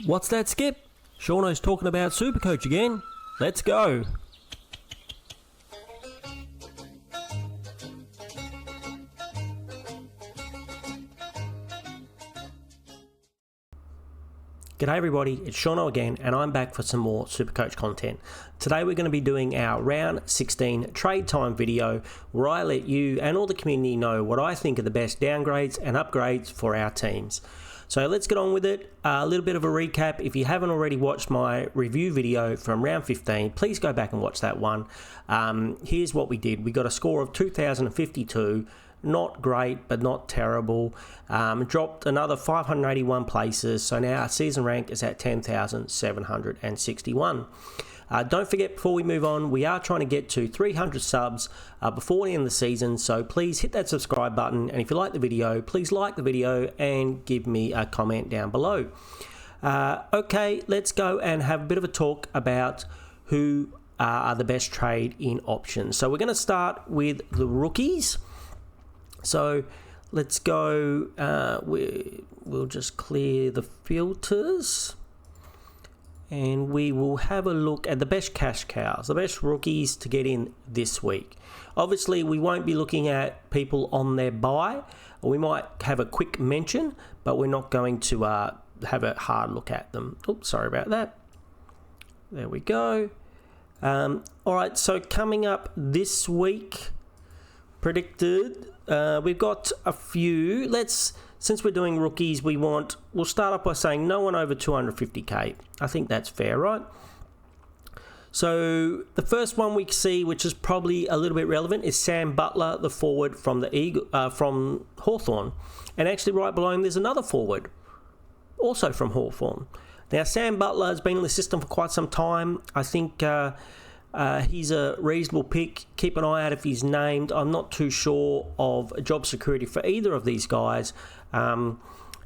What's that, Skip? Shauno's talking about Supercoach again. Let's go. G'day everybody, it's Shauno again and I'm back for some more Supercoach content. Today we're going to be doing our round 16 trade time video where I let you and all the community know what I think are the best downgrades and upgrades for our teams. So let's get on with it. A little bit of a recap. If you haven't already watched my review video from round 15, please go back and watch that one. Here's what we did. We got a score of 2,052. Not great, but not terrible. Dropped another 581 places, so now our season rank is at 10,761. Don't forget, before we move on, we are trying to get to 300 subs before the end of the season, so please hit that subscribe button, and if you like the video, please like the video and give me a comment down below. Okay, let's go and have a bit of a talk about who are the best trade in options. So we're going to start with the rookies. So let's go, we'll just clear the filters and we will have a look at the best cash cows, the best rookies to get in this week. Obviously, we won't be looking at people on their buy. We might have a quick mention, but we're not going to have a hard look at them. Oops, sorry about that. There we go. All right, so coming up this week, predicted, we've got a few. Since we're doing rookies, we'll start off by saying no one over 250k. I think that's fair, right? So the first one we see, which is probably a little bit relevant, is Sam Butler, the forward from from Hawthorn, and actually right below him there's another forward, also from Hawthorn. Now Sam Butler has been in the system for quite some time. I think he's a reasonable pick. Keep an eye out if he's named. I'm not too sure of job security for either of these guys.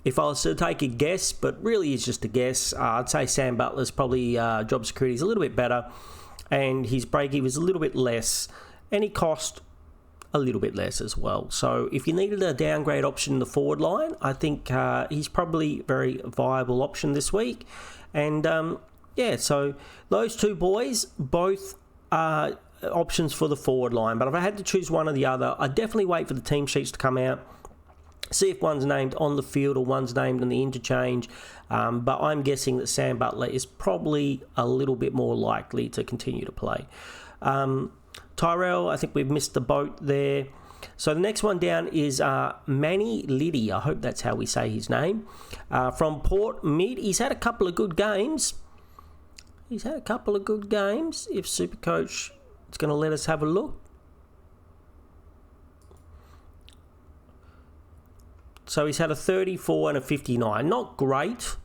If I was to take a guess, but really it's just a guess, I'd say Sam Butler's probably job security is a little bit better, and his break-even is a little bit less, and he cost a little bit less as well. So if you needed a downgrade option in the forward line, I think he's probably a very viable option this week. And yeah, so those two boys, both are options for the forward line. But if I had to choose one or the other, I'd definitely wait for the team sheets to come out, see if one's named on the field or one's named in the interchange. But I'm guessing that Sam Butler is probably a little bit more likely to continue to play. Tyrell, I think we've missed the boat there. So the next one down is Manny Liddy. I hope that's how we say his name. From Port Mid. He's had a couple of good games. If Supercoach is going to let us have a look. So he's had a 34 and a 59. Not great,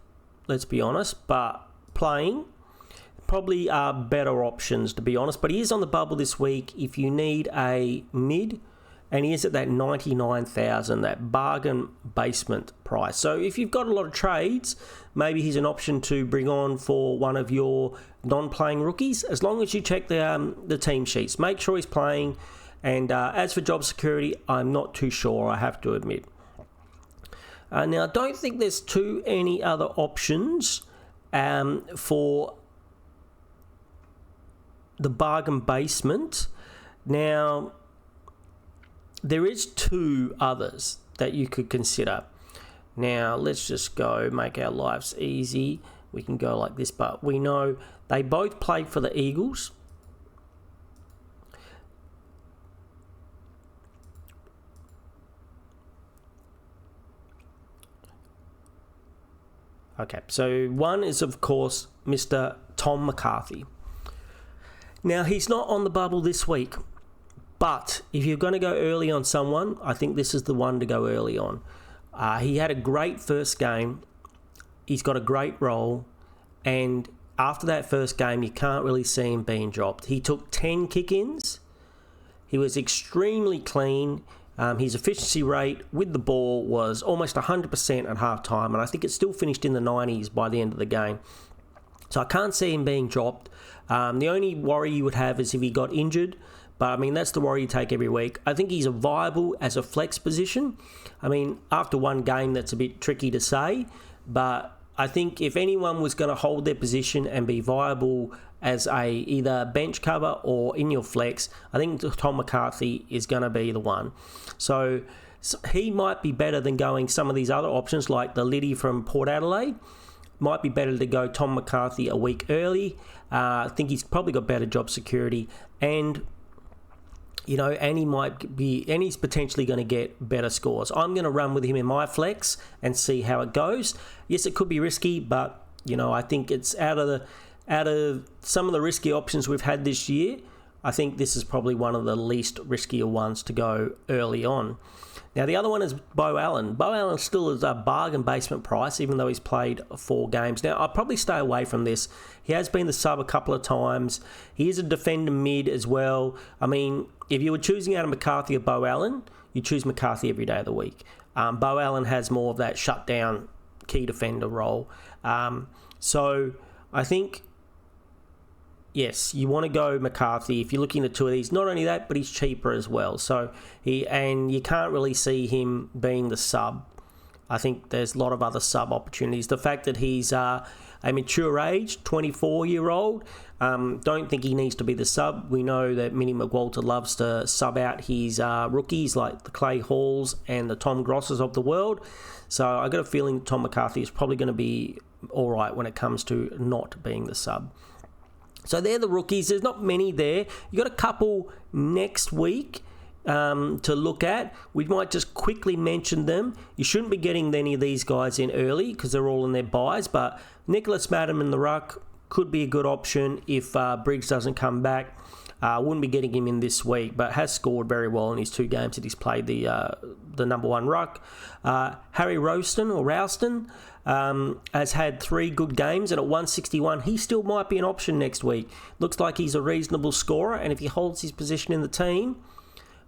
let's be honest, but playing. Probably are better options, to be honest. But he is on the bubble this week if you need a mid, and he is at that 99,000, that bargain basement price. So if you've got a lot of trades, maybe he's an option to bring on for one of your non-playing rookies, as long as you check the team sheets. Make sure he's playing. And as for job security, I'm not too sure, I have to admit. Now, I don't think there's too any other options for the bargain basement. Now, there is two others that you could consider. Now, let's just go make our lives easy. We can go like this, but we know they both played for the Eagles. Okay, so one is, of course, Mr. Tom McCarthy. Now, he's not on the bubble this week, but if you're going to go early on someone, I think this is the one to go early on. He had a great first game. He's got a great role. And after that first game, you can't really see him being dropped. He took 10 kick-ins. He was extremely clean. His efficiency rate with the ball was almost 100% at halftime, and I think it still finished in the 90s by the end of the game. So I can't see him being dropped. The only worry you would have is if he got injured, but I mean, that's the worry you take every week. I think he's viable as a flex position. I mean, after one game, that's a bit tricky to say, but I think if anyone was going to hold their position and be viable as a either bench cover or in your flex, I think Tom McCarthy is going to be the one. So he might be better than going some of these other options like the Liddy from Port Adelaide. Might be better to go Tom McCarthy a week early. I think he's probably got better job security, and he's potentially going to get better scores. I'm going to run with him in my flex and see how it goes. Yes, it could be risky, but I think it's out of some of the risky options we've had this year. I think this is probably one of the least riskier ones to go early on. Now, the other one is Bo Allen. Bo Allen still is a bargain basement price, even though he's played 4 games. Now, I'll probably stay away from this. He has been the sub a couple of times. He is a defender mid as well. I mean, if you were choosing out of McCarthy or Bo Allen, you choose McCarthy every day of the week. Bo Allen has more of that shutdown key defender role. So I think, yes, you want to go McCarthy if you're looking at 2 of these. Not only that, but he's cheaper as well. So you can't really see him being the sub. I think there's a lot of other sub opportunities. The fact that he's a mature age, 24-year-old, don't think he needs to be the sub. We know that Minnie McWalter loves to sub out his rookies like the Clay Halls and the Tom Grosses of the world. So I got a feeling Tom McCarthy is probably going to be all right when it comes to not being the sub. So they're the rookies. There's not many there. You got a couple next week to look at. We might just quickly mention them. You shouldn't be getting any of these guys in early because they're all in their buys, but Nicholas Madden in the ruck could be a good option if Briggs doesn't come back. Wouldn't be getting him in this week, but has scored very well in his 2 games that he's played the number 1 ruck. Harry Rowston has had 3 good games, and at 161, he still might be an option next week. Looks like he's a reasonable scorer, and if he holds his position in the team,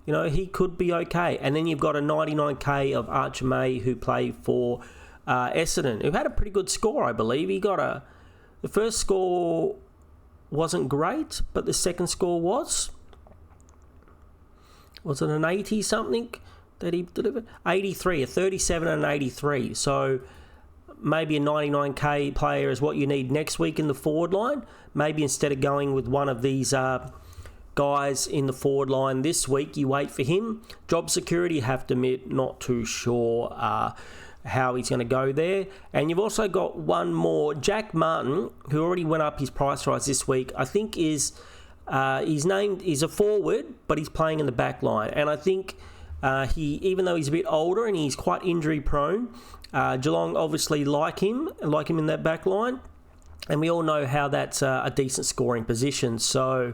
he could be okay. And then you've got a 99k of Archer May who played for Essendon, who had a pretty good score, I believe. He got the first score wasn't great, but the second score was it an 80 something that he delivered? 83, a 37 and an 83. So maybe a 99k player is what you need next week in the forward line. Maybe instead of going with one of these guys in the forward line this week, you wait for him. Job security, have to admit, not too sure how he's going to go there. And you've also got one more, Jack Martin, who already went up his price rise this week. I think he's a forward, but he's playing in the back line. And I think even though he's a bit older and he's quite injury prone, Geelong obviously like him in that back line. And we all know how that's a decent scoring position. So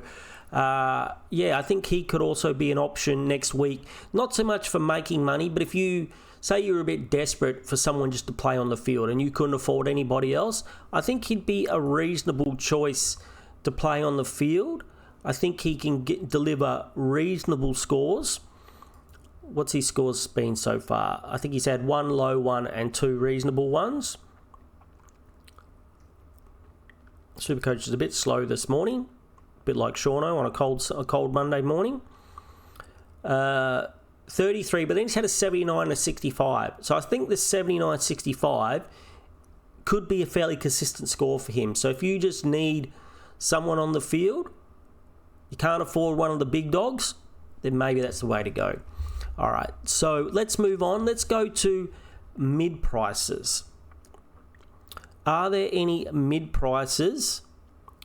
I think he could also be an option next week. Not so much for making money, but if you say you're a bit desperate for someone just to play on the field and you couldn't afford anybody else, I think he'd be a reasonable choice to play on the field. I think he can deliver reasonable scores. What's his scores been so far? I think he's had 1 low one and 2 reasonable ones. Supercoach is a bit slow this morning, a bit like Shauno on a cold Monday morning. 33, but then he's had a 79 and a 65. So I think the 79-65 could be a fairly consistent score for him. So if you just need someone on the field, you can't afford one of the big dogs, then maybe that's the way to go. All right, so let's move on. Let's go to mid prices. Are there any mid prices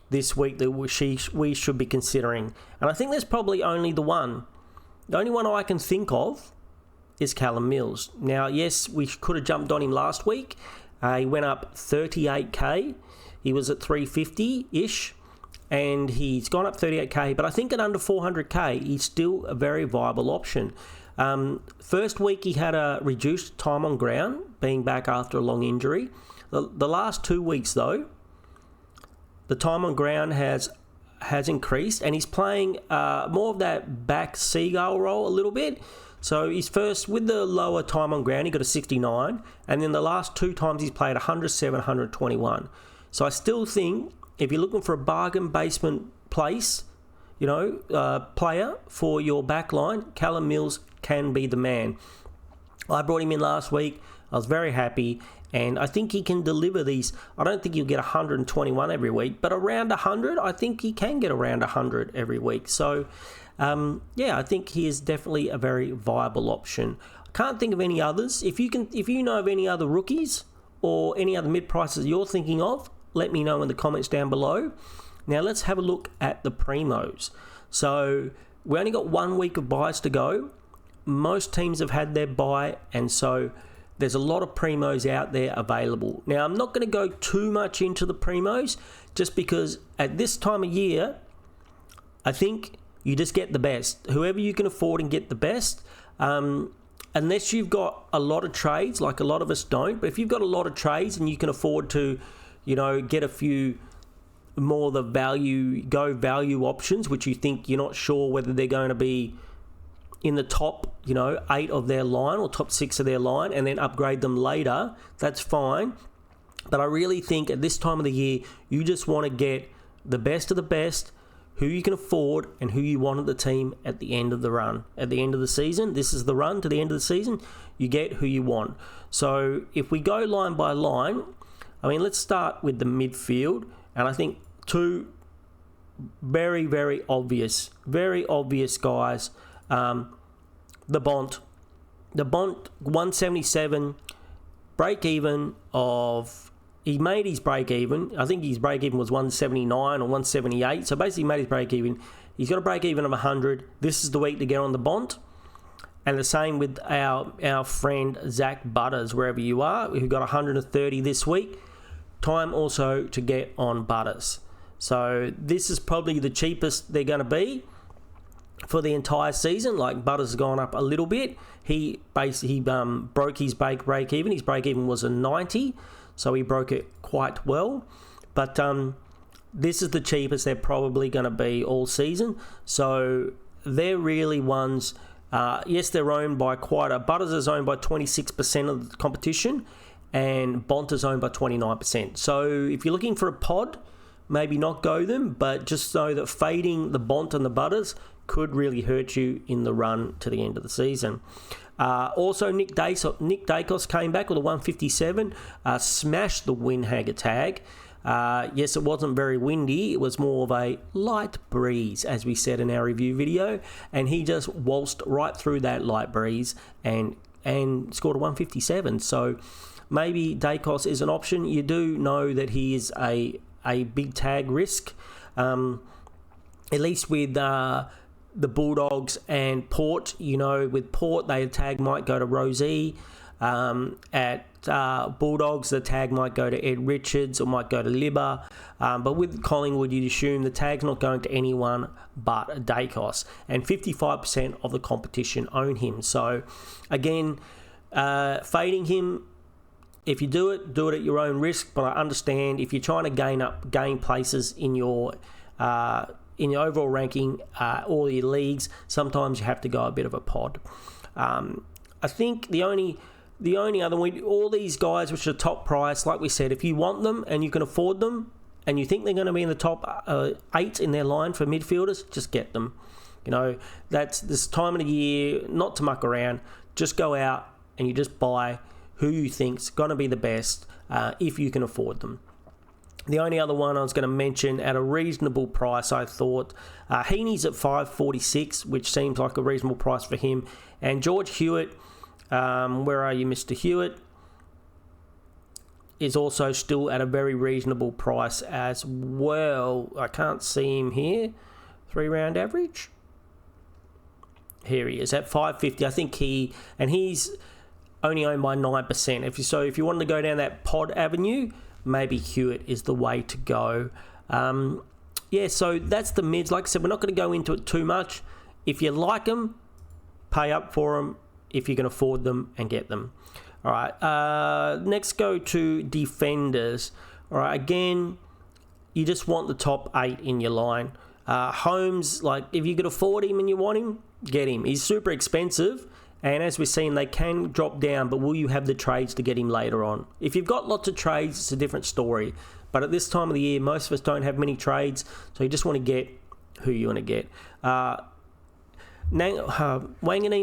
this week that we should be considering? And I think there's probably only the one. The only one I can think of is Callum Mills. Now, yes, we could have jumped on him last week. He went up 38k. He was at 350-ish, and he's gone up 38k. But I think at under 400k, he's still a very viable option. First week, he had a reduced time on ground, being back after a long injury. The last 2 weeks, though, the time on ground has increased, and he's playing more of that back seagull role a little bit. So he's first, with the lower time on ground, he got a 69, and then the last 2 times he's played 107, 121. So I still think if you're looking for a bargain basement place, player for your back line, Callum Mills can be the man. I brought him in last week. I was very happy, and I think he can deliver these. I don't think he'll get 121 every week, but around 100, I think he can get around 100 every week. So, I think he is definitely a very viable option. I can't think of any others. If you know of any other rookies or any other mid-prices you're thinking of, let me know in the comments down below. Now, let's have a look at the primos. So, we only got 1 week of buys to go. Most teams have had their buy, and so there's a lot of primos out there available. Now, I'm not going to go too much into the primos, just because at this time of year, I think you just get the best. Whoever you can afford and get the best. Unless you've got a lot of trades, like a lot of us don't. But if you've got a lot of trades and you can afford to, get a few more the value options, which you think you're not sure whether they're going to be in the top 8 of their line or top 6 of their line, and then upgrade them later, that's fine. But I really think at this time of the year, you just want to get the best of the best, who you can afford and who you want at the team at the end of the run. At the end of the season, this is the run to the end of the season, you get who you want. So if we go line by line, let's start with the midfield, and I think 2 very, very obvious guys. The Bont 177 break even of, he made his break even. I think his break even was 179 or 178. So basically, he made his break even. He's got a break even of 100. This is the week to get on the Bont. And the same with our friend Zach Butters, wherever you are, who got 130 this week. Time also to get on Butters. So this is probably the cheapest they're going to be for the entire season. Like, Butters has gone up a little bit. He basically broke his break even. His break even was a 90, so he broke it quite well. But this is the cheapest they're probably going to be all season. So they're really ones. Yes, they're owned by Butters is owned by 26% of the competition, and Bont is owned by 29%. So if you're looking for a pod, maybe not go them, but just know that fading the Bont and the Butters could really hurt you in the run to the end of the season. Also, Nick Dacos came back with a 157, smashed the Windhagger tag. Yes, it wasn't very windy. It was more of a light breeze, as we said in our review video, and he just waltzed right through that light breeze and scored a 157. So maybe Dacos is an option. You do know that he is a big tag risk, at least with the Bulldogs and Port. With Port, the tag might go to Rosie. At Bulldogs, the tag might go to Ed Richards or might go to Libba. But with Collingwood, you'd assume the tag's not going to anyone but Dacos. And 55% of the competition own him. So, again, fading him, if you do it at your own risk. But I understand if you're trying to gain places in your overall ranking, or your leagues, sometimes you have to go a bit of a pod. I think the only other one, all these guys which are top price, like we said, if you want them and you can afford them and you think they're going to be in the top 8 in their line for midfielders, just get them. That's this time of the year, not to muck around. Just go out and you just buy who you think's going to be the best, if you can afford them. The only other one I was going to mention at a reasonable price, I thought, Heaney's at $5.46, which seems like a reasonable price for him. And George Hewitt, where are you, Mr. Hewitt, is also still at a very reasonable price as well. I can't see him here. 3-round average. Here he is at $5.50. I think he's only owned by 9%. If you wanted to go down that pod avenue, maybe Hewitt is the way to go. So that's the mids. Like I said, we're not going to go into it too much. If you like them, pay up for them if you can afford them and get them. All right, next go to defenders. All right, again, you just want the top 8 in your line. Holmes, like, if you could afford him and you want him, get him. He's super expensive. And as we've seen, they can drop down, but will you have the trades to get him later on? If you've got lots of trades, it's a different story. But at this time of the year, most of us don't have many trades, so you just want to get who you want to get. Wanganeen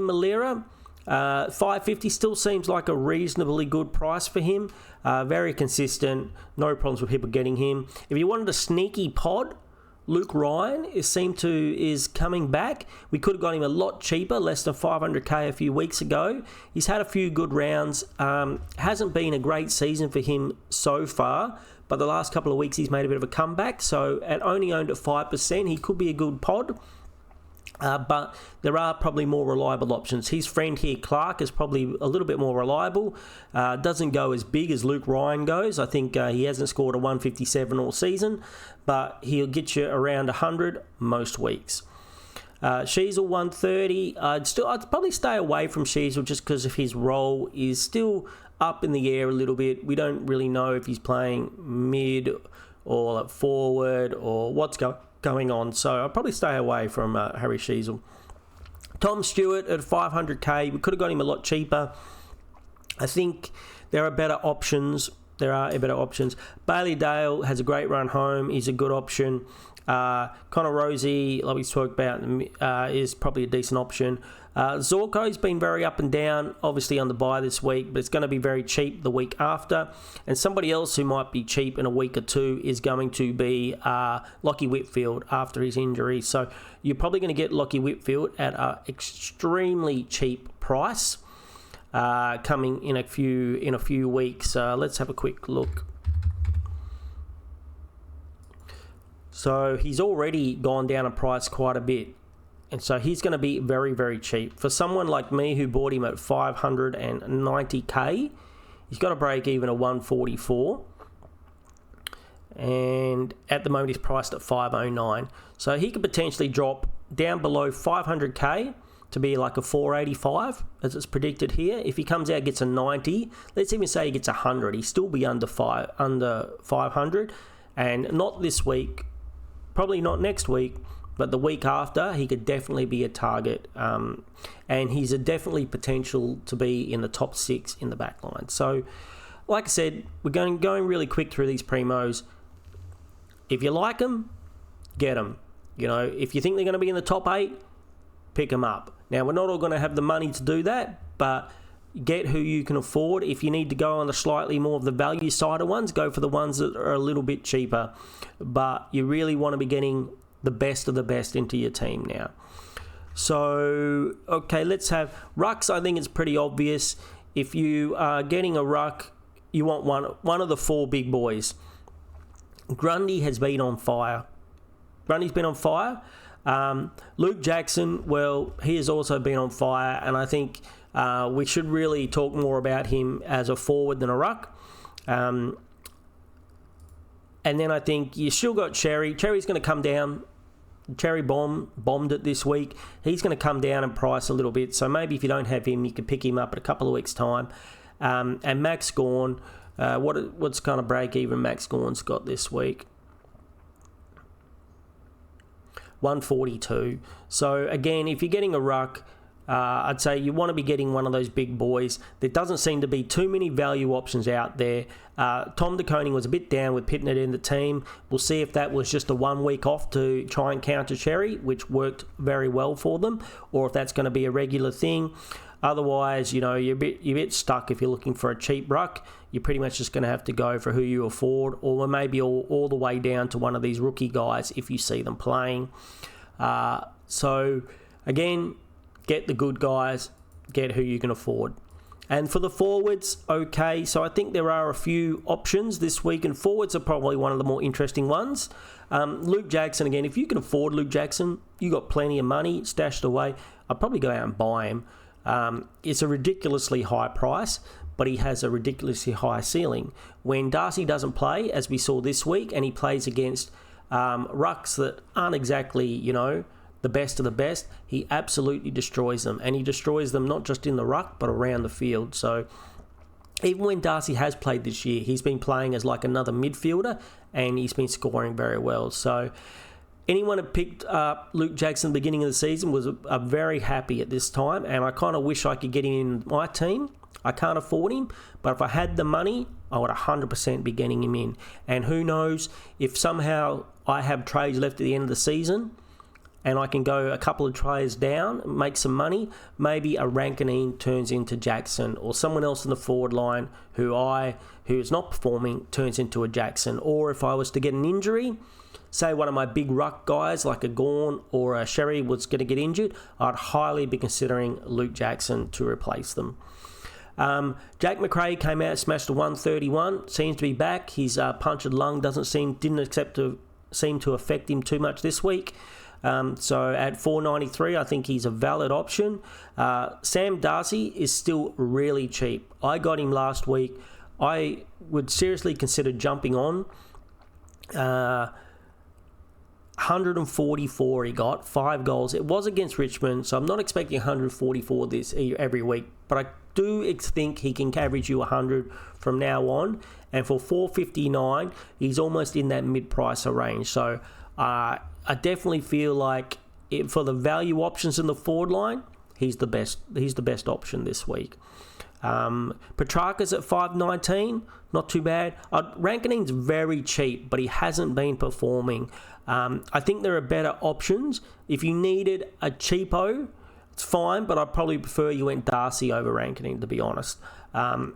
Malira, $5.50 still seems like a reasonably good price for him. Very consistent, no problems with people getting him. If you wanted a sneaky pod, Luke Ryan is coming back. We could have got him a lot cheaper, less than $500K a few weeks ago. He's had a few good rounds. Hasn't been a great season for him so far, but the last couple of weeks he's made a bit of a comeback. So at only owned at 5%, he could be a good pod. But there are probably more reliable options. His friend here, Clark, is probably a little bit more reliable. Doesn't go as big as Luke Ryan goes. I think he hasn't scored a 157 all season, but he'll get you around 100 most weeks. Sheasel 130. I'd probably stay away from Sheasel just because of his role is still up in the air a little bit. We don't really know if he's playing mid or at forward or what's going on, so I'll probably stay away from Harry Sheasel. Tom Stewart at 500k, we could have got him a lot cheaper. I think there are better options. Bailey Dale has a great run home. He's a good option. Connor Rosie, like we spoke about, is probably a decent option. Zorko's been very up and down, obviously on the bye this week, but it's going to be very cheap the week after. And somebody else who might be cheap in a week or two is going to be Lachie Whitfield after his injury. So you're probably going to get Lachie Whitfield at an extremely cheap price coming in a few weeks. Let's have a quick look. So he's already gone down in price quite a bit. And so he's going to be very, very cheap. For someone like me who bought him at 590k, he's got to break even at 144. And at the moment he's priced at 509. So he could potentially drop down below 500k to be like a 485, as it's predicted here. If he comes out, gets a 90, let's even say he gets 100, he'd still be under 500. And not this week, probably not next week, but the week after, he could definitely be a target. And he's a definitely potential to be in the top 6 in the back line. So, like I said, we're going really quick through these primos. If you like them, get them. You know, if you think they're going to be in the top 8, pick them up. Now, we're not all going to have the money to do that, but get who you can afford. If you need to go on the slightly more of the value side of ones, go for the ones that are a little bit cheaper. But you really want to be getting the best of the best into your team now. So, okay, let's have rucks. I think it's pretty obvious. If you are getting a ruck, you want one of the 4 big boys. Grundy has been on fire. Grundy's been on fire. Luke Jackson, well, he has also been on fire, and I think we should really talk more about him as a forward than a ruck. And then I think you still got Cherry. Cherry's going to come down. Cherry bombed it this week. He's going to come down in price a little bit. So maybe if you don't have him, you can pick him up in a couple of weeks' time. And Max Gawn, what's kind of break even Max Gawn's got this week? 142. So again, if you're getting a ruck, I'd say you want to be getting one of those big boys. There doesn't seem to be too many value options out there. Tom De Koning was a bit down with Pitnett in the team. We'll see if that was just a 1 week off to try and counter Cherry, which worked very well for them, or if that's going to be a regular thing. Otherwise, you know, you're a bit stuck if you're looking for a cheap ruck. You're pretty much just going to have to go for who you afford, or maybe all the way down to one of these rookie guys if you see them playing. So, again, get the good guys, get who you can afford. And for the forwards, okay, so I think there are a few options this week, and forwards are probably one of the more interesting ones. Luke Jackson, again, if you can afford Luke Jackson, you got plenty of money stashed away, I'd probably go out and buy him. It's a ridiculously high price, but he has a ridiculously high ceiling. When Darcy doesn't play, as we saw this week, and he plays against rucks that aren't exactly, you know, the best of the best, he absolutely destroys them. And he destroys them not just in the ruck, but around the field. So even when Darcy has played this year, he's been playing as like another midfielder, and he's been scoring very well. So anyone who picked up Luke Jackson at the beginning of the season was very happy at this time, and I kind of wish I could get him in my team. I can't afford him, but if I had the money, I would 100% be getting him in. And who knows, if somehow I have trades left at the end of the season and I can go a couple of tries down, make some money, maybe a Rankinene turns into Jackson, or someone else in the forward line who is not performing turns into a Jackson. Or if I was to get an injury, say one of my big ruck guys like a Gawn or a Sherry was going to get injured, I'd highly be considering Luke Jackson to replace them. Jake McRae came out, smashed a 131, seems to be back. His punctured lung didn't seem to affect him too much this week. So at 493, I think he's a valid option. Sam Darcy is still really cheap. I got him last week. I would seriously consider jumping on. 144 he got, 5 goals. It was against Richmond, so I'm not expecting 144 this every week, but I do think he can average you 100 from now on. And for 459, he's almost in that mid-pricer range. So I definitely feel like for the value options in the forward line, he's the best. He's the best option this week. Petrarca's at 519, not too bad. Rankine's very cheap, but he hasn't been performing. I think there are better options. If you needed a cheapo, it's fine, but I'd probably prefer you went Darcy over Rankine, to be honest.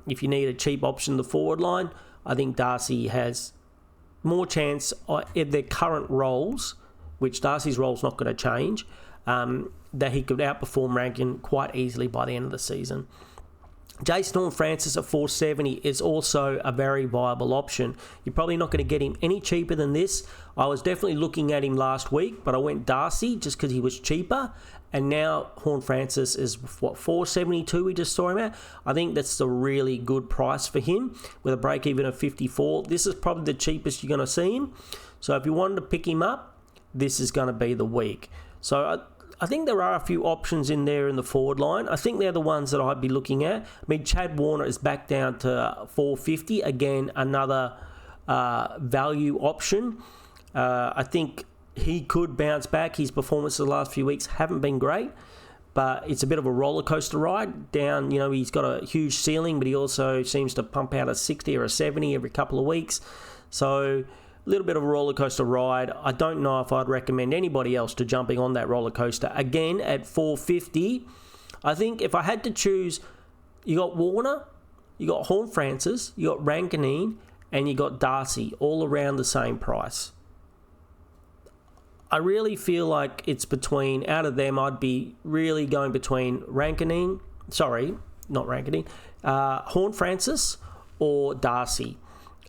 If you need a cheap option in the forward line, I think Darcy has more chance in their current roles, which Darcy's role's not going to change, that he could outperform Rankin quite easily by the end of the season. Jason Horne-Francis at 470 is also a very viable option. You're probably not going to get him any cheaper than this. I was definitely looking at him last week, but I went Darcy just because he was cheaper. And now Horne-Francis is, 472 we just saw him at? I think that's a really good price for him with a break-even of 54. This is probably the cheapest you're going to see him. So if you wanted to pick him up, this is going to be the week. So I think there are a few options in there in the forward line. I think they're the ones that I'd be looking at. I mean, Chad Warner is back down to 450. Again, another value option. I think he could bounce back. His performances the last few weeks haven't been great, but it's a bit of a roller coaster ride. Down, he's got a huge ceiling, but he also seems to pump out a 60 or a 70 every couple of weeks. So a little bit of a roller coaster ride. I don't know if I'd recommend anybody else to jumping on that roller coaster. Again, at 450, I think if I had to choose, you got Warner, you got Horne-Francis, you got Rankine, and you got Darcy, all around the same price. I really feel like it's between, out of them, I'd be really going between Horne-Francis or Darcy.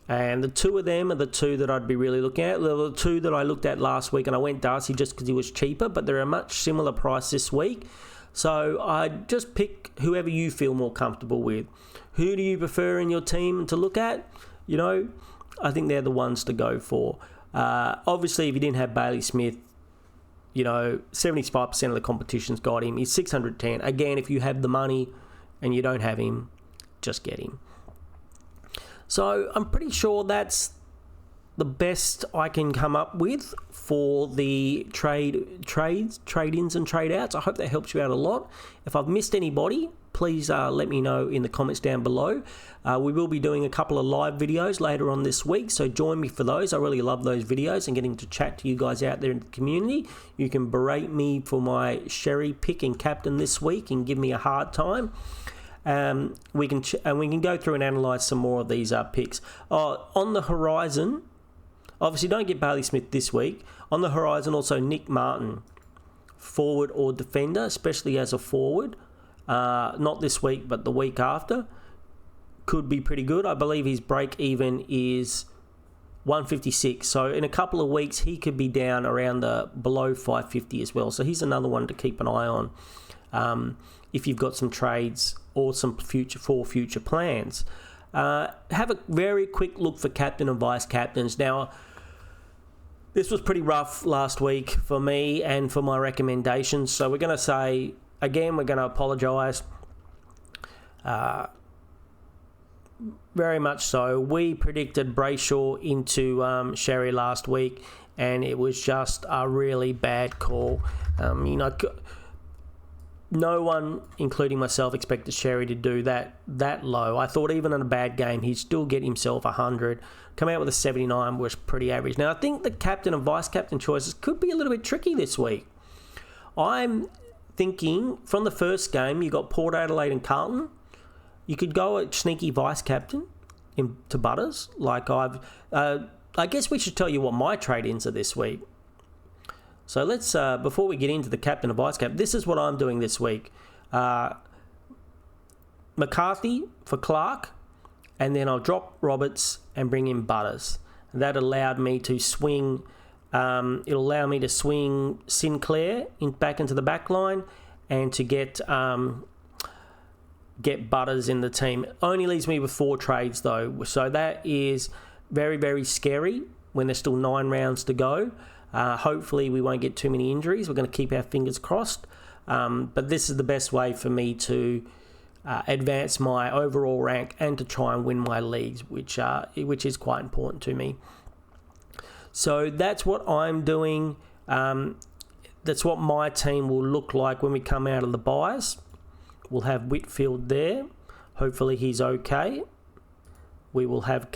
And the two of them are the two that I'd be really looking at. The two that I looked at last week, and I went Darcy just because he was cheaper, but they're a much similar price this week. So I'd just pick whoever you feel more comfortable with. Who do you prefer in your team to look at? I think they're the ones to go for. Obviously, if you didn't have Bailey Smith, 75% of the competition's got him. He's 610. Again, if you have the money and you don't have him, just get him. So I'm pretty sure that's the best I can come up with for the trade-ins and trade-outs. I hope that helps you out a lot. If I've missed anybody, please let me know in the comments down below. We will be doing a couple of live videos later on this week, so join me for those. I really love those videos and getting to chat to you guys out there in the community. You can berate me for my Sherry pick and captain this week and give me a hard time. We can go through and analyse some more of these picks. On the horizon, obviously don't get Bailey Smith this week. On the horizon also Nick Martin, forward or defender, especially as a forward. Not this week but the week after. Could be pretty good. I believe his break even is 156. So in a couple of weeks he could be down around the below 550 as well. So he's another one to keep an eye on. If you've got some trades or some future plans. Have a very quick look for captain and vice captains. Now, this was pretty rough last week for me and for my recommendations. So we're going to say, again, we're going to apologise. Very much so. We predicted Brayshaw into Sherry last week, and it was just a really bad call. No one, including myself, expected Sherry to do that low. I thought even in a bad game, he'd still get himself 100. Come out with a 79 was pretty average. Now, I think the captain and vice-captain choices could be a little bit tricky this week. I'm thinking from the first game, you got Port Adelaide and Carlton. You could go at sneaky vice captain to Butters. I guess we should tell you what my trade-ins are this week. So let's, before we get into the captain and vice captain, this is what I'm doing this week. McCarthy for Clark, and then I'll drop Roberts and bring in Butters. That allowed me to swing. It'll allow me to swing Sinclair back into the back line and to get Butters in the team. Only leaves me with 4 trades though, so that is very, very scary when there's still 9 rounds to go. Hopefully we won't get too many injuries. We're going to keep our fingers crossed. But this is the best way for me to advance my overall rank and to try and win my leagues, which is quite important to me. So that's what I'm doing. That's what my team will look like when we come out of the buys. We'll have Whitfield there. Hopefully he's okay. We will have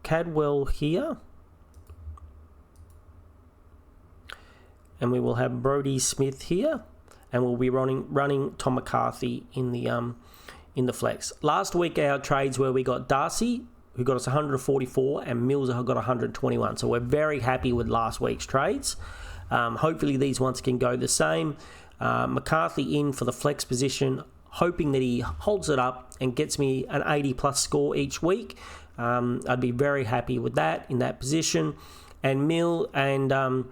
Cadwell here. And we will have Brodie Smith here. And we'll be running Tom McCarthy in the flex. Last week our trades were we got Darcy, who got us 144, and Mills who got 121. So we're very happy with last week's trades. Hopefully these ones can go the same. McCarthy in for the flex position, hoping that he holds it up and gets me an 80 plus score each week. I'd be very happy with that in that position. And Mill and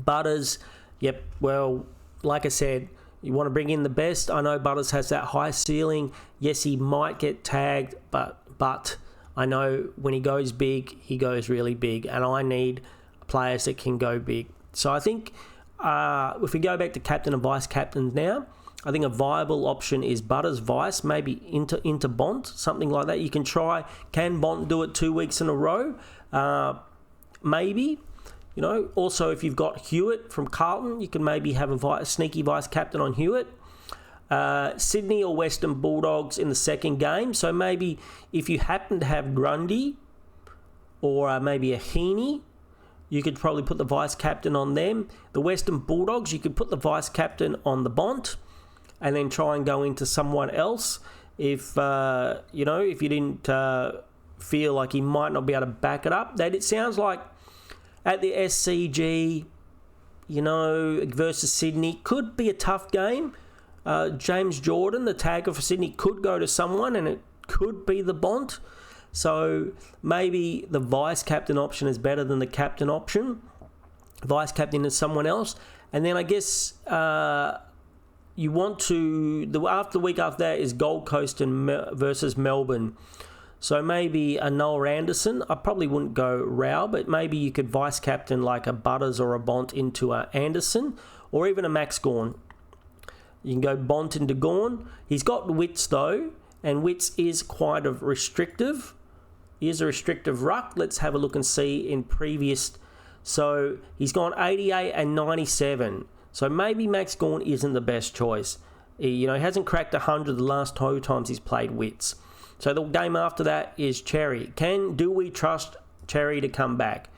Butters, yep, well, like I said, you want to bring in the best. I know Butters has that high ceiling. Yes, he might get tagged, but I know when he goes big, he goes really big, and I need players that can go big. So I think if we go back to captain and vice captains now, I think a viable option is Butters vice, maybe into Bont, something like that. You can try. Can Bont do it 2 weeks in a row? Maybe. You know, also if you've got Hewitt from Carlton, you can maybe have a sneaky vice captain on Hewitt. Sydney or Western Bulldogs in the second game. So maybe if you happen to have Grundy or maybe a Heaney, you could probably put the vice captain on them. The Western Bulldogs, you could put the vice captain on the Bont and then try and go into someone else if if you didn't feel like he might not be able to back it up. That it sounds like at the SCG, versus Sydney, could be a tough game. James Jordan, the tagger for Sydney, could go to someone and it could be the Bont. So maybe the vice captain option is better than the captain option. Vice captain is someone else. And then I guess you want to, the week after that is Gold Coast versus Melbourne. So maybe a Noel Anderson. I probably wouldn't go Rao, but maybe you could vice captain like a Butters or a Bont into a Anderson, or even a Max Gawn. You can go Bont into Gawn. He's got Wits though, and Wits is quite restrictive. He is a restrictive ruck. Let's have a look and see in previous. So he's gone 88 and 97. So maybe Max Gawn isn't the best choice. He hasn't cracked 100 the last 2 times he's played Wits. So the game after that is Cherry. Do we trust Cherry to come back?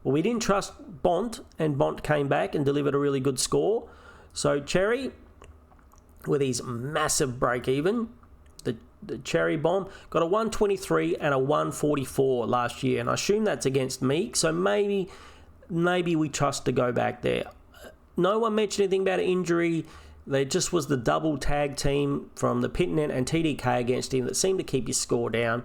Well, we didn't trust Bont, and Bont came back and delivered a really good score. So Cherry, with his massive break even, the Cherry Bomb, got a 123 and a 144 last year, and I assume that's against Meek. So maybe we trust to go back there. No one mentioned anything about an injury. There just was the double tag team from the Pitnet and TDK against him that seemed to keep his score down.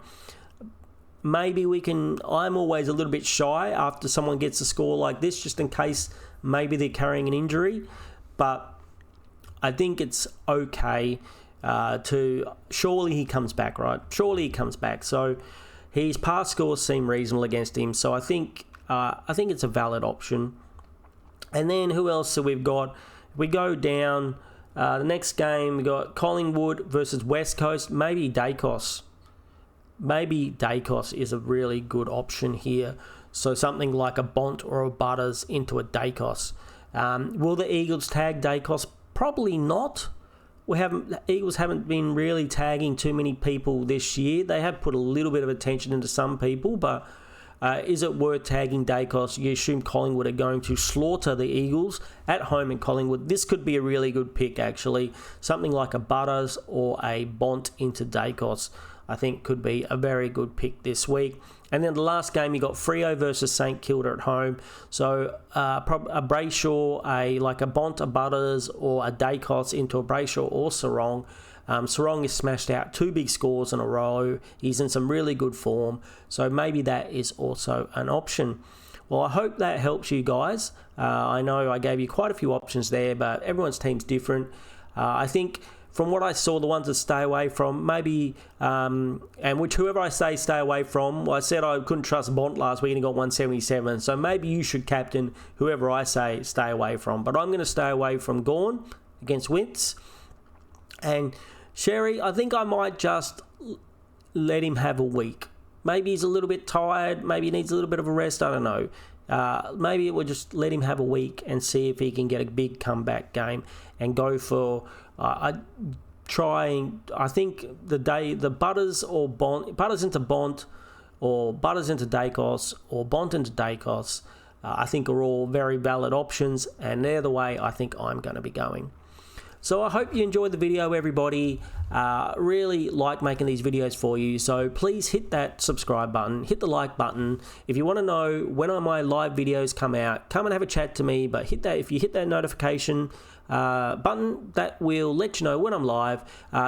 Maybe we can. I'm always a little bit shy after someone gets a score like this, just in case maybe they're carrying an injury. But I think it's okay surely he comes back, right? Surely he comes back. So his past scores seem reasonable against him. So I think it's a valid option. And then who else have we got? We go down. The next game, we got Collingwood versus West Coast. Maybe Dacos. Maybe Dacos is a really good option here. So something like a Bont or a Butters into a Dacos. Will the Eagles tag Dacos? Probably not. Eagles haven't been really tagging too many people this year. They have put a little bit of attention into some people, but Is it worth tagging Dacos? You assume Collingwood are going to slaughter the Eagles at home in Collingwood. This could be a really good pick, actually. Something like a Butters or a Bont into Dacos, I think could be a very good pick this week. And then the last game, you got Freo versus St Kilda at home. So a Brayshaw, like a Bont, a Butters, or a Dacos into a Brayshaw or Sarong. Sarong has smashed out 2 big scores in a row. He's in some really good form. So maybe that is also an option. Well, I hope that helps you guys. I know I gave you quite a few options there, but everyone's team's different. I think from what I saw, the ones that stay away from, maybe, and which whoever I say stay away from, well, I said I couldn't trust Bont last week and he got 177. So maybe you should captain whoever I say stay away from. But I'm going to stay away from Gawn against Wentz. And Sherry, I think I might just let him have a week. Maybe he's a little bit tired. Maybe he needs a little bit of a rest. I don't know. Maybe we'll just let him have a week and see if he can get a big comeback game and go for I think the Butters or Bont, Butters into Bont, or Butters into Dacos, or Bont into Dacos, I think are all very valid options, and they're the way I think I'm going to be going. So I hope you enjoyed the video, everybody. Really like making these videos for you. So please hit that subscribe button, hit the like button. If you want to know when my live videos come out, come and have a chat to me. But if you hit that notification button, that will let you know when I'm live.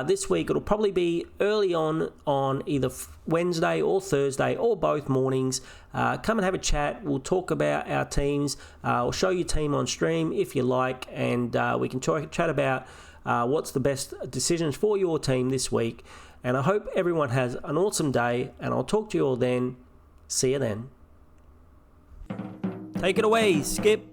This week it'll probably be early on either Wednesday or Thursday or both mornings. Come and have a chat. We'll talk about our teams. I'll show you team on stream if you like, and we can chat about what's the best decisions for your team this week. And I hope everyone has an awesome day, and I'll talk to you all then. See you then. Take it away, Skip.